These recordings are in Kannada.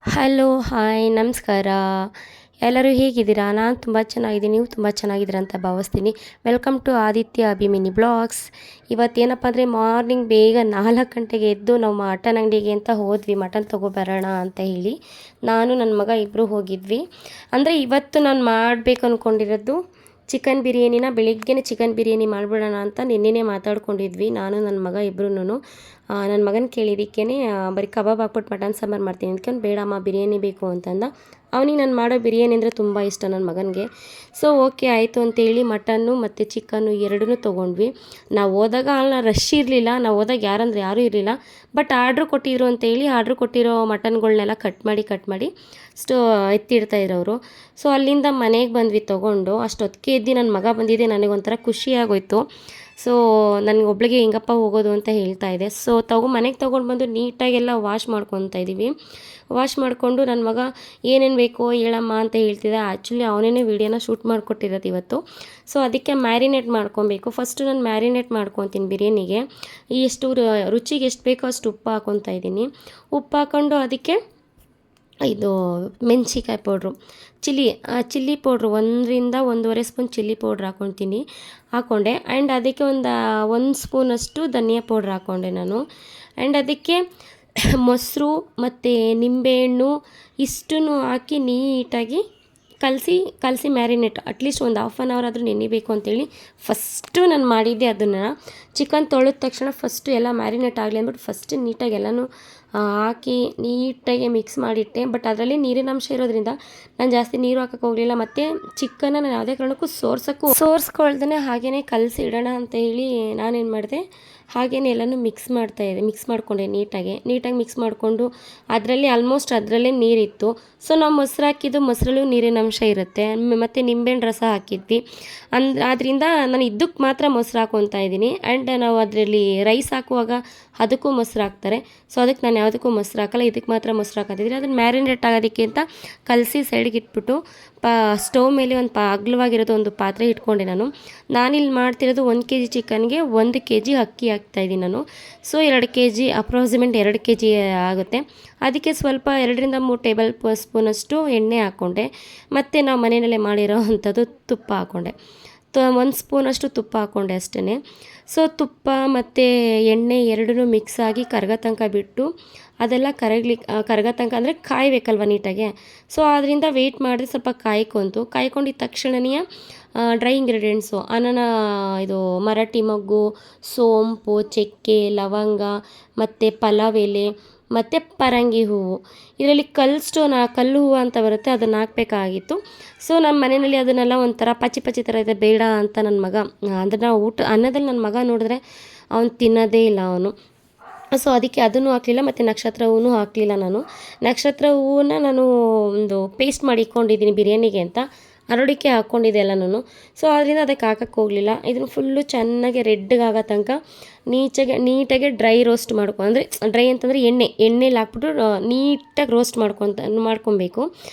ಹಲೋ, ಹಾಯ್, ನಮಸ್ಕಾರ. ಎಲ್ಲರೂ ಹೇಗಿದ್ದೀರಾ? ನಾನು ತುಂಬ ಚೆನ್ನಾಗಿದ್ದೀನಿ. ನೀವು ತುಂಬ ಚೆನ್ನಾಗಿದ್ದೀರಾ ಅಂತ ಭಾವಿಸ್ತೀನಿ. Welcome to Aditya Abhimini blogs. ಇವತ್ತೇನಪ್ಪ ಅಂದರೆ ಮಾರ್ನಿಂಗ್ ಬೇಗ 4 ಗಂಟೆಗೆ ಎದ್ದು ನಾವು ಮಟನ್ ಅಂಗಡಿಗೆ ಅಂತ ಹೋದ್ವಿ. ಮಟನ್ ತೊಗೊಬರೋಣ ಅಂತ ಹೇಳಿ ನಾನು ನನ್ನ ಮಗ ಇಬ್ಬರು ಹೋಗಿದ್ವಿ. ಅಂದರೆ ಇವತ್ತು ನಾನು ಮಾಡಬೇಕು ಅಂದ್ಕೊಂಡಿರೋದು ಚಿಕನ್ ಬಿರಿಯಾನಿನ. ಬೆಳಿಗ್ಗೆನೇ ಚಿಕನ್ ಬಿರಿಯಾನಿ ಮಾಡಿಬಿಡೋಣ ಅಂತ ನಿನ್ನೆನೇ ಮಾತಾಡ್ಕೊಂಡಿದ್ವಿ ನಾನು ನನ್ನ ಮಗ ಇಬ್ಬರೂ. ನನ್ನ ಮಗನ ಕೇಳಿದ್ದಕ್ಕೇ ಬರೀ ಕಬಾಬ್ ಹಾಕ್ಬಿಟ್ಟು ಮಟನ್ ಸಾಂಬಾರು ಮಾಡ್ತೀನಿ ಅಂದ್ಕೊಂಡು, ಬೇಡಮ್ಮ ಬಿರಿಯಾನಿ ಬೇಕು ಅಂತಂದ. ಅವನಿಗೆ ನಾನು ಮಾಡೋ ಬಿರಿಯಾನಿ ಅಂದರೆ ತುಂಬ ಇಷ್ಟ ನನ್ನ ಮಗನಿಗೆ. ಸೊ ಓಕೆ ಆಯಿತು ಅಂತೇಳಿ ಮಟನ್ನು ಮತ್ತು ಚಿಕನ್ನು ಎರಡನ್ನೂ ತೊಗೊಂಡ್ವಿ. ನಾವು ಹೋದಾಗ ಅಲ್ಲಿ ರಶ್ ಇರಲಿಲ್ಲ. ನಾವು ಹೋದಾಗ ಯಾರೂ ಇರಲಿಲ್ಲ. ಬಟ್ ಆರ್ಡ್ರ್ ಕೊಟ್ಟಿದ್ರು ಅಂತೇಳಿ ಆರ್ಡ್ರ್ ಕೊಟ್ಟಿರೋ ಮಟನ್ಗಳ್ನೆಲ್ಲ ಕಟ್ ಮಾಡಿ ಎತ್ತಿಡ್ತಾಯಿದ್ರು ಅವರು. ಸೊ ಅಲ್ಲಿಂದ ಮನೆಗೆ ಬಂದ್ವಿ ತೊಗೊಂಡು. ಅಷ್ಟೊತ್ತಿಗೆ ಎದ್ದು ನನ್ನ ಮಗ ಬಂದಿದ್ದೆ, ನನಗೊಂಥರ ಖುಷಿಯಾಗೋಯ್ತು. ಸೊ ನನಗೆ ಒಬ್ಳಿಗೆ ಹೆಂಗಪ್ಪ ಹೋಗೋದು ಅಂತ ಹೇಳ್ತಾ ಇದೆ. ಸೊ ಮನೆಗೆ ತೊಗೊಂಡು ಬಂದು ನೀಟಾಗೆಲ್ಲ ವಾಶ್ ಮಾಡ್ಕೊತಾ ಇದ್ದೀವಿ. ವಾಶ್ ಮಾಡಿಕೊಂಡು ನನ್ನ ಮಗ ಏನೇನು ಬೇಕೋ ಹೇಳಮ್ಮ ಅಂತ ಹೇಳ್ತಿದ್ದೆ. ಆ್ಯಕ್ಚುಲಿ ಅವನೇ ವೀಡಿಯೋನ ಶೂಟ್ ಮಾಡಿಕೊಟ್ಟಿರೋದು ಇವತ್ತು. ಸೊ ಅದಕ್ಕೆ ಮ್ಯಾರಿನೇಟ್ ಮಾಡ್ಕೊಬೇಕು. ಫಸ್ಟು ನಾನು ಮ್ಯಾರಿನೇಟ್ ಮಾಡ್ಕೊತೀನಿ ಬಿರಿಯಾನಿಗೆ. ಎಷ್ಟು ರುಚಿಗೆ ಎಷ್ಟು ಬೇಕೋ ಅಷ್ಟು ಉಪ್ಪು ಹಾಕ್ಕೊತಾ ಇದ್ದೀನಿ. ಉಪ್ಪು ಹಾಕ್ಕೊಂಡು ಅದಕ್ಕೆ ಇದು ಮೆಣಸಿಕಾಯಿ powder, chilli powder 1-1.5 spoon chilli powder ಹಾಕ್ಕೊಂಡೆ. ಆ್ಯಂಡ್ ಅದಕ್ಕೆ ಒಂದು ಸ್ಪೂನಷ್ಟು ಧನಿಯಾ ಪೌಡ್ರ್ ಹಾಕ್ಕೊಂಡೆ ನಾನು. ಆ್ಯಂಡ್ ಅದಕ್ಕೆ ಮೊಸರು ಮತ್ತು ನಿಂಬೆಹಣ್ಣು ಇಷ್ಟನ್ನು ಹಾಕಿ ನೀಟಾಗಿ ಕಲಸಿ ಮ್ಯಾರಿನೇಟ್ ಅಟ್ಲೀಸ್ಟ್ ಒಂದು ಹಾಫ್ ಆನ್ ಅವರ್ ಆದರೂ ನೆನಿಬೇಕು ಅಂತೇಳಿ ಫಸ್ಟು ನಾನು ಮಾಡಿದ್ದೆ ಅದನ್ನು. ಚಿಕನ್ ತೊಳೆದ ತಕ್ಷಣ ಫಸ್ಟು ಎಲ್ಲ ಮ್ಯಾರಿನೇಟ್ ಆಗಲಿ ಅಂದ್ಬಿಟ್ಟು ಫಸ್ಟ್ ನೀಟಾಗಿ ಎಲ್ಲನೂ ಹಾಕಿ ನೀಟಾಗಿ ಮಿಕ್ಸ್ ಮಾಡಿಟ್ಟೆ. ಬಟ್ ಅದರಲ್ಲಿ ನೀರಿನ ಅಂಶ ಇರೋದ್ರಿಂದ ನಾನು ಜಾಸ್ತಿ ನೀರು ಹಾಕೋಕ್ಕೆ ಹೋಗಲಿಲ್ಲ. ಮತ್ತು ಚಿಕನ್ನ ನಾನು ಯಾವುದೇ ಕಾರಣಕ್ಕೂ ಸೋರ್ಸ್ಕೊಳ್ದೇ ಹಾಗೇ ಕಲಸಿ ಇಡೋಣ ಅಂತ ಹೇಳಿ ನಾನೇನು ಮಾಡಿದೆ, ಹಾಗೇ ಎಲ್ಲನೂ ಮಿಕ್ಸ್ ಮಾಡಿಕೊಂಡೆ ನೀಟಾಗಿ ಮಿಕ್ಸ್ ಮಾಡಿಕೊಂಡು ಅದರಲ್ಲೇ ನೀರಿತ್ತು. ಸೊ ನಾವು ಮೊಸರು ಹಾಕಿದ್ದು, ಮೊಸರಲ್ಲೂ ನೀರಿನ ಅಂಶ ಇರುತ್ತೆ. ಮತ್ತು ನಿಂಬೆಹಣ್ಣು ರಸ ಹಾಕಿದ್ವಿ. ಆದ್ದರಿಂದ ನಾನು ಇದಕ್ಕೆ ಮಾತ್ರ ಮೊಸರು ಹಾಕ್ಕೊತಾ ಇದ್ದೀನಿ. ಆ್ಯಂಡ್ ನಾವು ಅದರಲ್ಲಿ ರೈಸ್ ಹಾಕುವಾಗ ಅದಕ್ಕೂ ಮೊಸರು ಹಾಕ್ತಾರೆ. ಸೊ ಅದಕ್ಕೆ ನಾನು ಯಾವುದಕ್ಕೂ ಮೊಸರು ಹಾಕಲ್ಲ, ಇದಕ್ಕೆ ಮಾತ್ರ ಮೊಸರು ಹಾಕೋತಿದ್ದೀನಿ. ಅದನ್ನು ಮ್ಯಾರಿನೇಟ್ ಆಗೋದಕ್ಕೆ ಅಂತ ಕಲಸಿ ಸೈಡ್ಗೆ ಇಟ್ಬಿಟ್ಟು ಸ್ಟವ್ ಮೇಲೆ ಅಗಲವಾಗಿರೋದು ಒಂದು ಪಾತ್ರೆ ಇಟ್ಕೊಂಡೆ ನಾನು. ನಾನಿಲ್ಲಿ ಮಾಡ್ತಿರೋದು 1 kg ಚಿಕನ್ಗೆ 1 kg ಅಕ್ಕಿ ಹಾಕ್ತಾಯಿದ್ದೀನಿ ನಾನು. ಸೊ 2 kg ಅಪ್ರಾಕ್ಸಿಮೇಟ್ 2 kg ಆಗುತ್ತೆ. ಅದಕ್ಕೆ ಸ್ವಲ್ಪ 2-3 ಟೇಬಲ್ ಸ್ಪೂನಷ್ಟು ಎಣ್ಣೆ ಹಾಕ್ಕೊಂಡೆ. ಮತ್ತು ನಾವು ಮನೆಯಲ್ಲೇ ಮಾಡಿರೋ ಅಂಥದ್ದು ತುಪ್ಪ ಹಾಕ್ಕೊಂಡೆ. 1 ಸ್ಪೂನಷ್ಟು ತುಪ್ಪ ಹಾಕ್ಕೊಂಡೆ ಅಷ್ಟೇ. ಸೊ ತುಪ್ಪ ಮತ್ತು ಎಣ್ಣೆ ಎರಡೂ ಮಿಕ್ಸ್ ಆಗಿ ಕರಗೋ ತನಕ ಬಿಟ್ಟು ಅದೆಲ್ಲ ಕರಗೋ ತನಕ ಅಂದರೆ ಕಾಯಬೇಕಲ್ವ ನೀಟಾಗೆ. ಸೊ ಅದರಿಂದ ವೆಯ್ಟ್ ಮಾಡಿದ್ರೆ ಸ್ವಲ್ಪ ಕಾಯ್ಕೊಂಡಿದ್ದ ತಕ್ಷಣನೇ ಡ್ರೈ ಇಂಗ್ರೀಡಿಯೆಂಟ್ಸು ಇದು ಮರಾಠಿ ಮೊಗ್ಗು, ಸೋಂಪು, ಚಕ್ಕೆ, ಲವಂಗ ಮತ್ತು ಪಲಾವ್ ಎಲೆ ಮತ್ತು ಪರಂಗಿ ಹೂವು, ಇದರಲ್ಲಿ ಕಲ್ಲು ಹೂವು ಅಂತ ಬರುತ್ತೆ, ಅದನ್ನು ಹಾಕಬೇಕಾಗಿತ್ತು. ಸೊ ನಮ್ಮ ಮನೆಯಲ್ಲಿ ಅದನ್ನೆಲ್ಲ ಒಂಥರ ಪಚ್ಚಿ ಥರ ಇದೆ, ಬೇಡ ಅಂತ ನನ್ನ ಮಗ ಅದನ್ನು ಅನ್ನದಲ್ಲಿ ನನ್ನ ಮಗ ನೋಡಿದ್ರೆ ಅವನು ತಿನ್ನೋದೇ ಇಲ್ಲ ಅವನು. ಸೊ ಅದಕ್ಕೆ ಅದನ್ನು ಹಾಕಲಿಲ್ಲ ಮತ್ತು ನಕ್ಷತ್ರ ಹೂವು ಹಾಕಲಿಲ್ಲ ನಾನು. ನಕ್ಷತ್ರ ಹೂವನ್ನ ನಾನು ಒಂದು ಪೇಸ್ಟ್ ಮಾಡಿ ಇಟ್ಕೊಂಡಿದ್ದೀನಿ ಬಿರಿಯಾನಿಗೆ ಅಂತ, ಅರಳಿಕೆ ಹಾಕ್ಕೊಂಡಿದ್ದೆ ಎಲ್ಲನೂ. ಸೊ ಅದರಿಂದ ಅದಕ್ಕೆ ಹಾಕಕ್ಕೆ ಹೋಗಲಿಲ್ಲ. ಇದನ್ನು ಫುಲ್ಲು ಚೆನ್ನಾಗಿ ರೆಡ್ಗೆ ಆಗೋ ತನಕ ನೀಟಾಗಿ ಡ್ರೈ ರೋಸ್ಟ್ ಅಂದರೆ ಡ್ರೈ ಅಂತಂದರೆ ಎಣ್ಣೆಲಿ ಹಾಕ್ಬಿಟ್ಟು ನೀಟಾಗಿ ರೋಸ್ಟ್ ಮಾಡ್ಕೊಬೇಕು.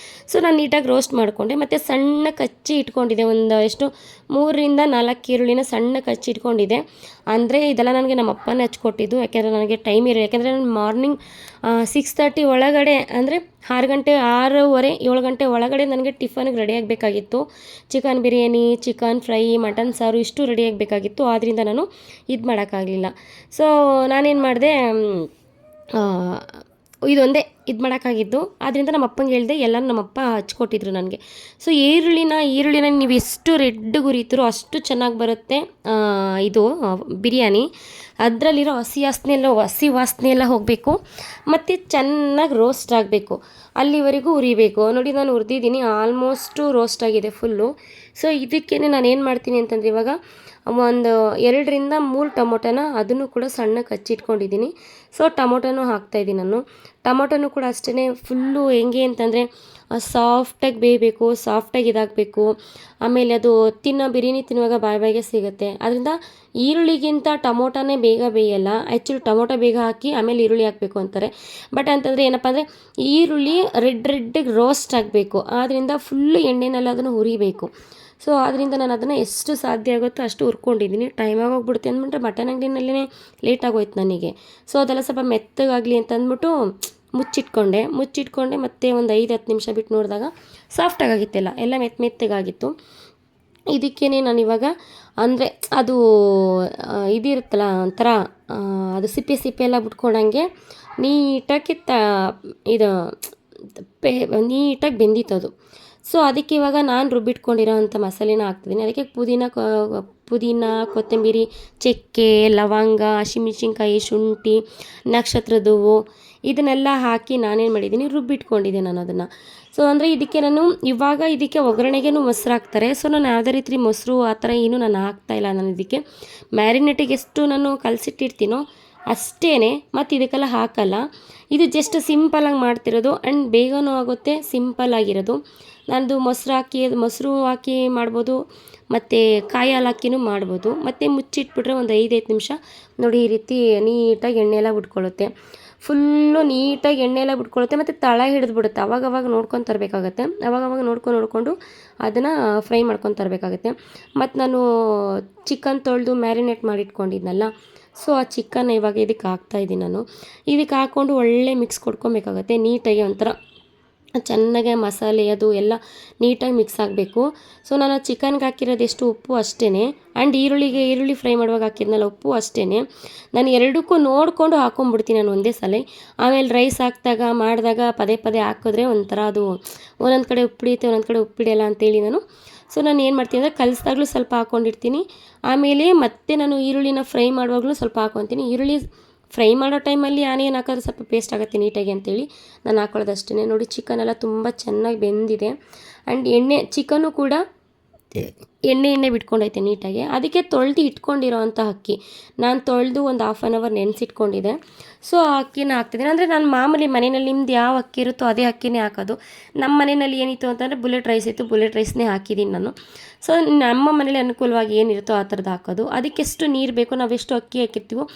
ಸೊ ನಾನು ನೀಟಾಗಿ ರೋಸ್ಟ್ ಮಾಡಿಕೊಂಡೆ. ಮತ್ತು ಸಣ್ಣಕ್ಕೆ ಹಚ್ಚಿ ಇಟ್ಕೊಂಡಿದ್ದೆ, ಎಷ್ಟು 3-4 ಈರುಳ್ಳಿನ ಸಣ್ಣಕ್ಕೆ ಹಚ್ಚಿ ಇಟ್ಕೊಂಡಿದ್ದೆ. ಅಂದರೆ ಇದೆಲ್ಲ ನನಗೆ ನಮ್ಮ ಅಪ್ಪನೇ ಹಚ್ಕೊಟ್ಟಿದ್ದು, ಯಾಕೆಂದರೆ ನನಗೆ ಟೈಮ್ ಇರಲ್ಲ. ಯಾಕೆಂದರೆ ನಾನು ಮಾರ್ನಿಂಗ್ 6:30 ಒಳಗಡೆ, ಅಂದರೆ 6:30, 7 ಗಂಟೆ ಒಳಗಡೆ ನನಗೆ ಟಿಫನ್ಗೆ ರೆಡಿ ಆಗಬೇಕಾಗಿತ್ತು. Chicken biryani, chicken fry, mutton ಸಾರು ಇಷ್ಟು ರೆಡಿ ಆಗಬೇಕಾಗಿತ್ತು. ಆದ್ದರಿಂದ ನಾನು ಇದು ಮಾಡೋಕ್ಕಾಗಲಿಲ್ಲ. ಸೊ ನಾನೇನು ಮಾಡಿದೆ, ಇದೊಂದೇ ಇದು ಮಾಡೋಕ್ಕಾಗಿದ್ದು. ಆದ್ದರಿಂದ ನಮ್ಮ ಅಪ್ಪಂಗೆ ಹೇಳಿದೆ, ಎಲ್ಲನೂ ನಮ್ಮ ಅಪ್ಪ ಹಚ್ಕೊಟ್ಟಿದ್ರು ನನಗೆ. ಸೊ ಈರುಳ್ಳಿನ ನೀವು ಎಷ್ಟು ರೆಡ್ಗೆ ಹುರಿತೀರೋ ಅಷ್ಟು ಚೆನ್ನಾಗಿ ಬರುತ್ತೆ ಇದು ಬಿರಿಯಾನಿ. ಅದರಲ್ಲಿರೋ ಹಸಿ ವಾಸನೆ ಎಲ್ಲ ಹೋಗಬೇಕು ಮತ್ತು ಚೆನ್ನಾಗಿ ರೋಸ್ಟ್ ಆಗಬೇಕು, ಅಲ್ಲಿವರೆಗೂ ಹುರಿಬೇಕು. ನೋಡಿ ನಾನು ಹುರಿದಿದ್ದೀನಿ, ಆಲ್ಮೋಸ್ಟು ರೋಸ್ಟ್ ಆಗಿದೆ ಫುಲ್ಲು. ಸೊ ಇದಕ್ಕೇ ನಾನು ಏನು ಮಾಡ್ತೀನಿ ಅಂತಂದರೆ, ಇವಾಗ 2-3 ಟೊಮೊಟೊನ ಅದನ್ನು ಕೂಡ ಸಣ್ಣಕ್ಕೆ ಹಚ್ಚಿಟ್ಕೊಂಡಿದ್ದೀನಿ. ಸೊ ಟೊಮೊಟೊನೂ ಹಾಕ್ತಾಯಿದ್ದೀನಿ ನಾನು. ಟೊಮೊಟೊನೂ ಕೂಡ ಅಷ್ಟೇ ಫುಲ್ಲು ಹೆಂಗೆ ಅಂತಂದರೆ ಸಾಫ್ಟಾಗಿ ಬೇಯಬೇಕು, ಸಾಫ್ಟಾಗಿ ಇದಾಗಬೇಕು. ಆಮೇಲೆ ಅದು ಬಿರಿಯಾನಿ ತಿನ್ನುವಾಗ ಬಾಯಿಗೆ ಸಿಗುತ್ತೆ. ಅದರಿಂದ ಈರುಳ್ಳಿಗಿಂತ ಟೊಮೊಟೊನೇ ಬೇಗ ಬೇಯಲ್ಲ. ಆ್ಯಕ್ಚುಲಿ ಟೊಮೊಟೊ ಬೇಗ ಹಾಕಿ ಆಮೇಲೆ ಈರುಳ್ಳಿ ಹಾಕಬೇಕು ಅಂತಾರೆ. ಬಟ್ ಅಂತಂದರೆ ಏನಪ್ಪ ಅಂದರೆ ಈರುಳ್ಳಿ ರೆಡ್ಗೆ ರೋಸ್ಟ್ ಆಗಬೇಕು. ಆದ್ದರಿಂದ ಫುಲ್ಲು ಎಣ್ಣೆನಲ್ಲಿ ಅದನ್ನು ಹುರಿಬೇಕು. ಸೊ ಆದ್ದರಿಂದ ನಾನು ಅದನ್ನು ಎಷ್ಟು ಸಾಧ್ಯ ಆಗುತ್ತೋ ಅಷ್ಟು ಹುರ್ಕೊಂಡಿದ್ದೀನಿ. ಟೈಮ್ ಆಗೋಗ್ಬಿಡುತ್ತೆ ಅಂದ್ಬಿಟ್ರೆ ಮಟನ್ ಅಂಗಡಿನಲ್ಲೇ ಲೇಟ್ ಆಗೋಯ್ತು ನನಗೆ. ಸೊ ಅದೆಲ್ಲ ಸ್ವಲ್ಪ ಮೆತ್ತಗಾಗಲಿ ಅಂತ ಅಂದ್ಬಿಟ್ಟು ಮುಚ್ಚಿಟ್ಕೊಂಡೆ ಮತ್ತೆ ಒಂದು 5-10 ನಿಮಿಷ ಬಿಟ್ಟು ನೋಡಿದಾಗ ಸಾಫ್ಟಾಗಿತ್ತೆಲ್ಲ ಎಲ್ಲ ಮೆತ್ತಗಾಗಿತ್ತು. ಇದಕ್ಕೇ ನಾನು ಇವಾಗ ಅಂದರೆ ಅದು ಇದಿರುತ್ತಲ್ಲ ಒಂಥರ ಅದು ಸಿಪ್ಪೆ ಎಲ್ಲ ಬಿಟ್ಕೊಂಡಂಗೆ ನೀಟಾಗಿ ಇದು ನೀಟಾಗಿ ಬೆಂದಿತ್ತದು. ಸೊ ಅದಕ್ಕೆ ಇವಾಗ ನಾನು ರುಬ್ಬಿಟ್ಕೊಂಡಿರೋ ಅಂಥ ಮಸಾಲೆನ ಹಾಕ್ತಿದ್ದೀನಿ. ಅದಕ್ಕೆ ಪುದೀನ, ಕೊತ್ತಂಬರಿ, ಚಕ್ಕೆ, ಲವಂಗ, ಹಸಿಮೆಣ್ಸಿನ್ಕಾಯಿ, ಶುಂಠಿ, ನಕ್ಷತ್ರದ ಹೂವು ಇದನ್ನೆಲ್ಲ ಹಾಕಿ ನಾನೇನು ಮಾಡಿದ್ದೀನಿ ರುಬ್ಬಿಟ್ಕೊಂಡಿದ್ದೆ ನಾನು ಅದನ್ನು. ಸೊ ಅಂದರೆ ಇದಕ್ಕೆ ನಾನು ಇವಾಗ ಒಗ್ಗರಣೆಗೇನು ಮೊಸರು ಹಾಕ್ತಾರೆ. ಸೊ ನಾನು ಯಾವುದೇ ರೀತಿ ಮೊಸರು ಆ ಥರ ಏನೂ ನಾನು ಹಾಕ್ತಾಯಿಲ್ಲ. ನಾನು ಇದಕ್ಕೆ ಮ್ಯಾರಿನೇಟಿಗೆ ಎಷ್ಟು ನಾನು ಕಲಸಿಟ್ಟಿರ್ತೀನೋ ಅಷ್ಟೇ, ಮತ್ತು ಇದಕ್ಕೆಲ್ಲ ಹಾಕಲ್ಲ. ಇದು ಜಸ್ಟ್ ಸಿಂಪಲಾಗಿ ಮಾಡ್ತಿರೋದು ಆ್ಯಂಡ್ ಬೇಗನೂ ಆಗುತ್ತೆ, ಸಿಂಪಲ್ ಆಗಿರೋದು. ನಂದು ಮೊಸರು ಹಾಕಿ ಮಾಡ್ಬೋದು, ಮತ್ತು ಕಾಯಿ ಹಾಲು ಹಾಕಿನೂ ಮಾಡ್ಬೋದು. ಮತ್ತು ಮುಚ್ಚಿಟ್ಬಿಟ್ರೆ ಒಂದು 5 ನಿಮಿಷ ನೋಡಿ ಈ ರೀತಿ ನೀಟಾಗಿ ಎಣ್ಣೆ ಎಲ್ಲ ಬಿಟ್ಕೊಳ್ಳುತ್ತೆ. ಫುಲ್ಲು ನೀಟಾಗಿ ಎಣ್ಣೆ ಎಲ್ಲ ಬಿಟ್ಕೊಳ್ಳುತ್ತೆ ಮತ್ತು ತಳ ಹಿಡಿದ್ಬಿಡುತ್ತೆ. ಅವಾಗವಾಗ ನೋಡ್ಕೊಂಡು ತರಬೇಕಾಗತ್ತೆ. ಅವಾಗವಾಗ ನೋಡ್ಕೊಂಡು ಅದನ್ನು ಫ್ರೈ ಮಾಡ್ಕೊಂಡು ತರಬೇಕಾಗತ್ತೆ. ಮತ್ತು ನಾನು ಚಿಕನ್ ತೊಳೆದು ಮ್ಯಾರಿನೇಟ್ ಮಾಡಿಟ್ಕೊಂಡಿದ್ನಲ್ಲ, ಸೊ ಆ ಚಿಕನ್ನ ಇವಾಗ ಇದಕ್ಕೆ ಹಾಕ್ತಾಯಿದ್ದೀನಿ ನಾನು. ಇದಕ್ಕೆ ಹಾಕ್ಕೊಂಡು ಒಳ್ಳೆ ಮಿಕ್ಸ್ ಕೊಡ್ಕೊಬೇಕಾಗತ್ತೆ ನೀಟಾಗಿ, ಒಂಥರ ಚೆನ್ನಾಗೆ ಮಸಾಲೆ ಅದು ಎಲ್ಲ ನೀಟಾಗಿ ಮಿಕ್ಸ್ ಆಗಬೇಕು. ಸೊ ನಾನು ಚಿಕನ್ಗೆ ಹಾಕಿರೋದು ಎಷ್ಟು ಉಪ್ಪು ಅಷ್ಟೇ, ಆ್ಯಂಡ್ ಈರುಳ್ಳಿ ಫ್ರೈ ಮಾಡುವಾಗ ಹಾಕಿದ್ನಲ್ಲ ಉಪ್ಪು ಅಷ್ಟೇ. ನಾನು ಎರಡಕ್ಕೂ ನೋಡಿಕೊಂಡು ಹಾಕ್ಕೊಂಬಿಡ್ತೀನಿ ನಾನು ಒಂದೇ ಸಲ. ಆಮೇಲೆ ರೈಸ್ ಮಾಡಿದಾಗ ಪದೇ ಹಾಕಿದ್ರೆ ಒಂಥರ ಅದು ಒಂದೊಂದು ಕಡೆ ಉಪ್ಪಿಡಿಯುತ್ತೆ, ಒಂದೊಂದು ಕಡೆ ಉಪ್ಪಿಡಿಯಲ್ಲ ಅಂತೇಳಿ ಸೊ ನಾನು ಏನು ಮಾಡ್ತೀನಿ ಅಂದರೆ ಕಲಿಸ್ದಾಗಲೂ ಸ್ವಲ್ಪ ಹಾಕ್ಕೊಂಡಿರ್ತೀನಿ. ಆಮೇಲೆ ಮತ್ತೆ ನಾನು ಈರುಳ್ಳಿನ ಫ್ರೈ ಮಾಡುವಾಗಲೂ ಸ್ವಲ್ಪ ಹಾಕ್ಕೊತೀನಿ. ಈರುಳ್ಳಿ ಫ್ರೈ ಮಾಡೋ ಟೈಮಲ್ಲಿ ಆನಿಯನ್ ಹಾಕಿದ್ರೆ ಸ್ವಲ್ಪ ಪೇಸ್ಟ್ ಆಗುತ್ತೆ ನೀಟಾಗಿ ಅಂತೇಳಿ ನಾನು ಹಾಕ್ಕೊಳ್ಳೋದು ಅಷ್ಟೇ. ನೋಡಿ ಚಿಕನ್ ಎಲ್ಲ ತುಂಬ ಚೆನ್ನಾಗಿ ಬೆಂದಿದೆ, ಆ್ಯಂಡ್ ಚಿಕನ್ನು ಕೂಡ ಎಣ್ಣೆ ಬಿಟ್ಕೊಂಡೈತೆ ನೀಟಾಗಿ. ಅದಕ್ಕೆ ತೊಳೆದು ಇಟ್ಕೊಂಡಿರೋ ಅಂಥ ಅಕ್ಕಿ ನಾನು ತೊಳೆದು ಒಂದು 1/2 hour ನೆನೆಸಿಟ್ಕೊಂಡಿದ್ದೆ. ಸೊ ಆ ಅಕ್ಕಿನ ಹಾಕ್ತಿದ್ದೀನಿ. ಅಂದರೆ ನಾನು ಮಾಮೂಲಿ ಮನೆಯಲ್ಲಿ ನಿಮ್ದು ಯಾವ ಅಕ್ಕಿ ಇರುತ್ತೋ ಅದೇ ಅಕ್ಕಿನೇ ಹಾಕೋದು. ನಮ್ಮ ಮನೆಯಲ್ಲಿ ಏನಿತ್ತು ಅಂತಂದರೆ ಬುಲೆಟ್ ರೈಸ್ ಇತ್ತು, ಬುಲೆಟ್ ರೈಸ್ನೇ ಹಾಕಿದ್ದೀನಿ ನಾನು. ಸೊ ನಮ್ಮ ಮನೇಲಿ ಅನುಕೂಲವಾಗಿ ಏನಿರುತ್ತೋ ಆ ಥರದ್ದು ಹಾಕೋದು. ಅದಕ್ಕೆಷ್ಟು ನೀರು ಬೇಕೋ, ನಾವೆಷ್ಟು ಅಕ್ಕಿ ಹಾಕಿರ್ತೀವೋ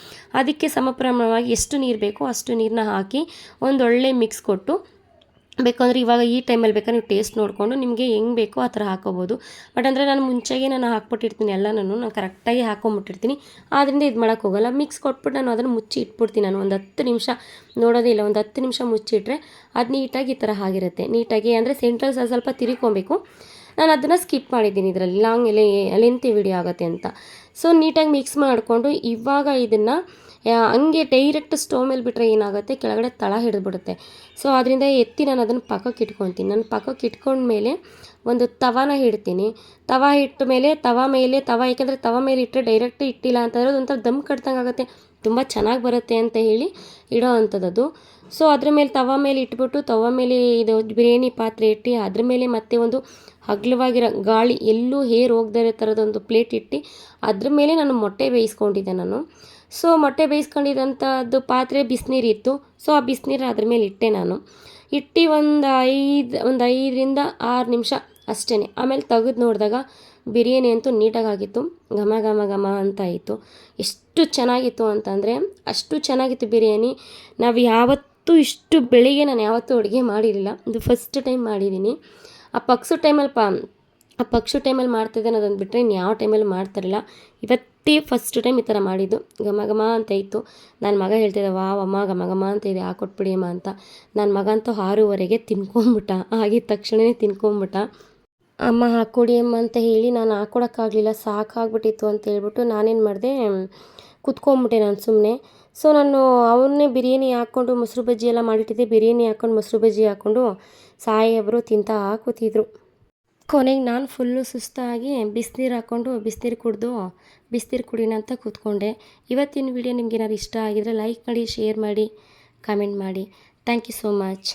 ಅದಕ್ಕೆ ಸಮಪ್ರಮಾಣವಾಗಿ ಎಷ್ಟು ನೀರು ಬೇಕೋ ಅಷ್ಟು ನೀರನ್ನ ಹಾಕಿ ಒಂದೊಳ್ಳೆ ಮಿಕ್ಸ್ ಕೊಟ್ಟು, ಬೇಕಂದರೆ ಇವಾಗ ಈ ಟೈಮಲ್ಲಿ ಬೇಕಾದ್ರೆ ನೀವು ಟೇಸ್ಟ್ ನೋಡಿಕೊಂಡು ನಿಮಗೆ ಹೆಂಗೆ ಬೇಕೋ ಆ ಥರ ಹಾಕೋಬೋದು. ಬಟ್ ಅಂದರೆ ನಾನು ಮುಂಚೆಗೆ ಹಾಕ್ಬಿಟ್ಟಿರ್ತೀನಿ ನಾನು ಕರೆಕ್ಟಾಗಿ ಹಾಕ್ಕೊಂಬಿಟ್ಟಿರ್ತೀನಿ. ಆದ್ದರಿಂದ ಇದು ಮಾಡೋಕ್ಕೆ ಹೋಗೋಲ್ಲ. ಮಿಕ್ಸ್ ಕೊಟ್ಬಿಟ್ಟು ನಾನು ಅದನ್ನು ಮುಚ್ಚಿ ಇಟ್ಬಿಡ್ತೀನಿ. ನಾನು ಒಂದು 10 ನಿಮಿಷ ನೋಡೋದೇ ಇಲ್ಲ, ಒಂದು 10 ನಿಮಿಷ ಮುಚ್ಚಿಟ್ರೆ ಅದು ನೀಟಾಗಿ ಈ ಥರ ಆಗಿರುತ್ತೆ. ನೀಟಾಗಿ ಅಂದರೆ ಸೆಂಟ್ರಲ್ ಸ್ವಲ್ಪ ತಿರ್ಕೊಬೇಕು. ನಾನು ಅದನ್ನು ಸ್ಕಿಪ್ ಮಾಡಿದ್ದೀನಿ, ಇದರಲ್ಲಿ ಲೆಂತಿ ವಿಡಿಯೋ ಆಗುತ್ತೆ ಅಂತ. ಸೊ ನೀಟಾಗಿ ಮಿಕ್ಸ್ ಮಾಡಿಕೊಂಡು ಇವಾಗ ಇದನ್ನು ಹಂಗೆ ಡೈರೆಕ್ಟ್ ಸ್ಟವ್ ಮೇಲೆ ಬಿಟ್ಟರೆ ಏನಾಗುತ್ತೆ, ಕೆಳಗಡೆ ತಳ ಹಿಡಿದ್ಬಿಡುತ್ತೆ. ಸೊ ಅದರಿಂದ ಎತ್ತಿ ನಾನು ಅದನ್ನು ಪಕ್ಕಕ್ಕೆ ಇಟ್ಕೊತೀನಿ. ನಾನು ಪಕ್ಕಕ್ಕೆ ಇಟ್ಕೊಂಡ್ಮೇಲೆ ಒಂದು ತವಾನ ಇಡ್ತೀನಿ. ತವ ಮೇಲೆ ಯಾಕೆಂದರೆ ತವ ಮೇಲೆ ಇಟ್ಟರೆ ಡೈರೆಕ್ಟ್ ಇಟ್ಟಿಲ್ಲ ಅಂತಂದರೆ ಅದೊಂಥರ ದಮ್ ಕಟ್ದಂಗೆ ಆಗುತ್ತೆ, ತುಂಬ ಚೆನ್ನಾಗಿ ಬರುತ್ತೆ ಅಂತ ಹೇಳಿ ಇಡೋ ಅಂಥದ್ದು. ಸೊ ಅದ್ರ ಮೇಲೆ ತವ ಮೇಲೆ ಇಟ್ಬಿಟ್ಟು ತವ ಮೇಲೆ ಇದು ಬಿರಿಯಾನಿ ಪಾತ್ರೆ ಇಟ್ಟು ಅದ್ರ ಮೇಲೆ ಮತ್ತೆ ಒಂದು ಅಗಲವಾಗಿರೋ ಗಾಳಿ ಎಲ್ಲೂ ಹೇರ್ ಹೋಗದೇ ಇರೋ ಥರದೊಂದು ಪ್ಲೇಟ್ ಇಟ್ಟು ಅದ್ರ ಮೇಲೆ ನಾನು ಮೊಟ್ಟೆ ಬೇಯಿಸ್ಕೊಂಡಿದ್ದೆ ನಾನು. ಸೊ ಮೊಟ್ಟೆ ಬೇಯಿಸ್ಕೊಂಡಿದ್ದಂಥದ್ದು ಪಾತ್ರೆ ಬಿಸಿನೀರಿತ್ತು. ಸೊ ಆ ಬಿಸಿನೀರು ಅದ್ರ ಮೇಲೆ ಇಟ್ಟೆ ನಾನು. ಇಟ್ಟು ಒಂದು 5ರಿಂದ 6 ನಿಮಿಷ ಅಷ್ಟೇ. ಆಮೇಲೆ ತೆಗೆದು ನೋಡಿದಾಗ ಬಿರಿಯಾನಿ ಅಂತೂ ನೀಟಾಗಿತ್ತು, ಘಮ ಅಂತ ಇತ್ತು. ಎಷ್ಟು ಚೆನ್ನಾಗಿತ್ತು ಅಂತಂದರೆ ಅಷ್ಟು ಚೆನ್ನಾಗಿತ್ತು ಬಿರಿಯಾನಿ. ನಾವು ಯಾವತ್ತೂ ಇಷ್ಟು ಬೆಳಿಗ್ಗೆ ನಾನು ಯಾವತ್ತೂ ಅಡುಗೆ ಮಾಡಿರಲಿಲ್ಲ, ಇದು ಫಸ್ಟ್ ಟೈಮ್ ಮಾಡಿದ್ದೀನಿ. ಆ ಪಕ್ಷು ಟೈಮಲ್ಲಿ ಮಾಡ್ತಿದ್ದೆ ಅದನ್ನು ಬಿಟ್ಟರೆ ಇನ್ನು ಯಾವ ಟೈಮಲ್ಲಿ ಮಾಡ್ತಾರಿಲ್ಲ. ಇವತ್ತೇ ಫಸ್ಟ್ ಟೈಮ್ ಈ ಥರ ಮಾಡಿದ್ದು. ಘಮ ಅಂತ ಇತ್ತು. ನನ್ನ ಮಗ ಹೇಳ್ತಿದ್ದ, ವಾವ್ ಅಮ್ಮ ಘಮ ಅಂತ ಇದೆ, ಹಾಕೊಟ್ಬಿಡಿ ಅಮ್ಮ ಅಂತ. ನನ್ನ ಮಗ ಅಂತೂ 6:30ಗೆ ತಿನ್ಕೊಂಬಿಟ್ಟ, ಆಗಿದ ತಕ್ಷಣವೇ ತಿನ್ಕೊಂಬಿಟ್ಟ. ಅಮ್ಮ ಹಾಕ್ಕೊಡಿ ಅಮ್ಮ ಅಂತ ಹೇಳಿ ನಾನು ಹಾಕ್ಕೊಡೋಕ್ಕಾಗಲಿಲ್ಲ, ಸಾಕಾಗ್ಬಿಟ್ಟಿತ್ತು ಅಂತ ಹೇಳ್ಬಿಟ್ಟು ನಾನೇನು ಮಾಡಿದೆ, ಕುತ್ಕೊಂಬಿಟ್ಟೆ ನಾನು ಸುಮ್ಮನೆ. ಸೊ ನಾನು ಅವನ್ನೇ ಬಿರಿಯಾನಿ ಹಾಕ್ಕೊಂಡು ಮೊಸರು ಬಜ್ಜಿ ಎಲ್ಲ ಮಾಡಿಟ್ಟಿದ್ದೆ, ಬಿರಿಯಾನಿ ಹಾಕ್ಕೊಂಡು ಮೊಸರು ಬಜ್ಜಿ ಹಾಕ್ಕೊಂಡು ಸಾಯಿಬ್ರು ತಿಂತಾ ಕೂತಿದ್ರು. ಕೊನೆಗೆ ನಾನು ಫುಲ್ಲು ಸುಸ್ತಾಗಿ ಬಿಸಿನೀರು ಹಾಕ್ಕೊಂಡು ಬಿಸಿನೀರು ಕುಡಿಯೋಣ ಅಂತ ಕೂತ್ಕೊಂಡೆ. ಇವತ್ತಿನ ವಿಡಿಯೋ ನಿಮ್ಗೆ ಏನಾದ್ರು ಇಷ್ಟ ಆಗಿದರೆ ಲೈಕ್ ಮಾಡಿ, ಶೇರ್ ಮಾಡಿ, ಕಮೆಂಟ್ ಮಾಡಿ. Thank you so much.